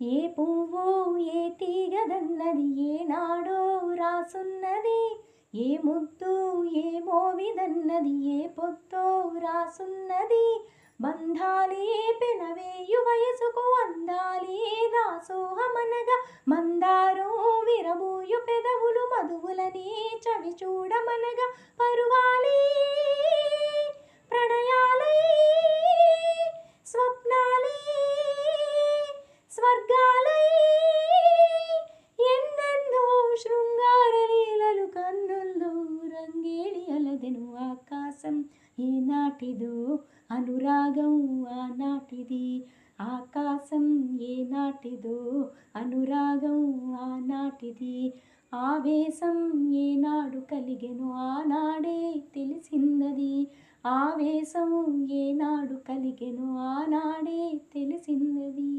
ఏ పువ్వు ఏ తీగదన్నది ఏనాడో రాసున్నది, ఏ ముద్దు ఏ మోవిదన్నది ఏ పొద్దో రాసున్నది. బంధాలే పెనవేయు వయసుకు అందాలే దాసోహమనగా, మందారం విరబూయు పెదవులు మధువులని చవి చూడమనగా, పరువాలే ప్రణయాలై స్వప్నాలే స్వర్గాలై ఎన్నెన్నో శృంగార లీలలు కన్నుల్లో రంగేలి అలదెను. ఆకాశం ఏనాటిదో అనురాగం ఆనాటిది, ఆకాశం ఏనాటిదో అనురాగం ఆనాటిది. ఆవేశం ఏనాడు కలిగెను ఆనాడే తెలిసిందది, ఆవేశం ఏనాడు కలిగెను ఆనాడే తెలిసిందది.